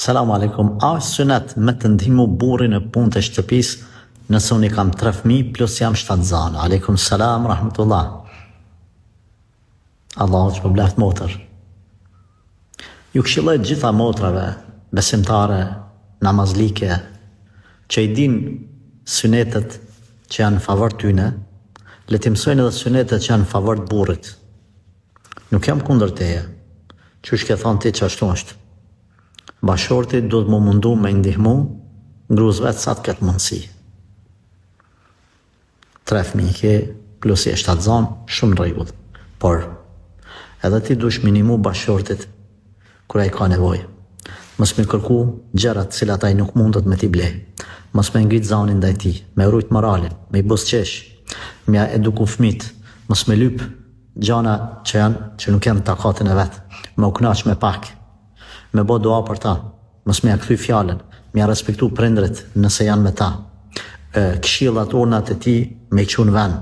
Selamu alaikum. A është sunet me të ndihmu burrin në punë të shtëpisë nëse unë i kam 3 fëmijë plus jam shtatzanë? Aleikum selam, rahmetullah. Allahu që pëbleft motër. Ju këshilloj gjitha motrave, besimtare, namazlike, që i din sunetet që janë në favor tyne, le t'i mësojnë edhe sunetet që janë në favor të burrit. Nuk jam kundër teje, që ke thonë ti që ashtu është. Bashorti do të më mundu me ndihmu ngruz vetë sa të ketë mundësi. 3 fëmijë ke plus i shtatzan, shumë rregull. Por edhe ti dush minimu bashortit kur ai ka nevojë. Mos më kërku gjërat cilat ai nuk mundet me t'i blej. Mos më ngrit zanin ndaj tij, me rujt moralin, me i buzëqesh, me eduku fëmit, mos më lyp gjana që nuk janë takatin e vet, me u kënaq me pak. Me bo dua për ta, mos me ja kthy fjalën, me ja respektu prindrit nëse janë me ta. Këshillat urnat e ti me i qu në vend.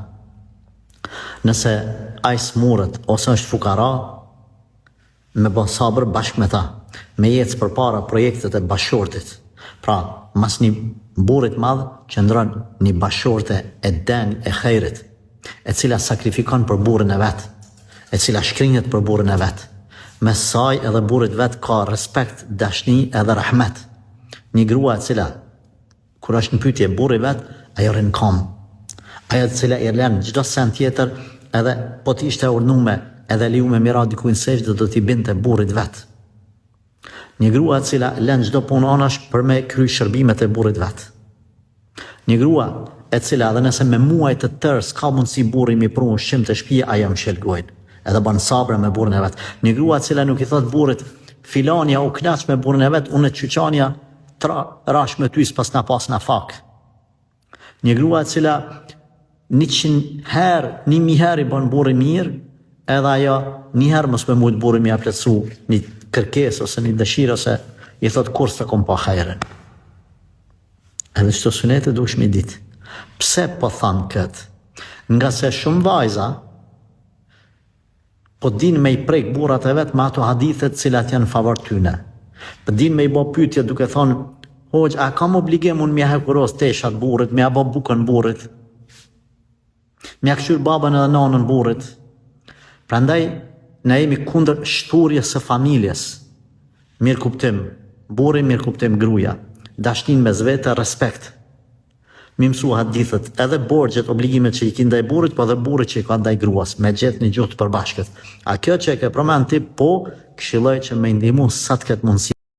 Nëse ai smurët ose është fukara, me bo sabër bashkë me ta, me jetës përpara projektet e bashortit. Pra, mas një burrit madh qëndron një bashorte e den e khejrit, e cila sakrifikon për burrin e vet, e cila shkrinjet për burrin e vet. Me saj edhe burrit vet ka respekt, dashni edhe rahmet. Një grua e cila, kur është në pyetje burri vet, ajo rrin kam. Ajo e cila i lën çdo sen tjetër, edhe po të ishte urnume, edhe liu me mira dikujt sejdë do t'i binte burrit vet. Një grua e cila lën çdo punë anash për me kry shërbimet e burrit vet. Një grua e cila edhe nëse me muaj të tërë s'ka mundësi burri mi pru ushqim të shtëpia, ajo mshël gojën. Edhe ban sabra me burrin e vet. Një grua e cila nuk i thot burrit, filania u knaq me burrin e vet, unë çyçania rash me ty s'pas na pas na fak. Një grua e cila 100 herë, 1000 herë i bën burri mirë, edhe ajo një herë mos me mujt burri mi ia plotsu një kërkesë ose një dëshirë ose i thot kur s'e kom pa hajrin. Edhe çto sunete duhesh me ditë. Pse po than kët? Nga se shumë vajza po din me i prek burrat e vet me ato hadithet cilat janë në favor tyne. Po din me i bo pyetje duke thonë, "Hoxh, a kam obligim unë m'ia hekuros teshat burrit, m'ia bë bukën burrit? M'ia këshyr babën edhe nanën burrit?" Prandaj ne jemi kundër shturjes së familjes. Mirë kuptim burri, mirë kuptim gruaja. Dashnin mes vete, respekt. Mi mësu hadithet, edhe borxhet, obligimet që i ki ndaj burrit, po edhe burrit që i ka ndaj gruas, me gjetë një gjuhë të përbashkët. A kjo që e ke përmend ti, po këshilloj që me ndihmu sa të ketë mundësi.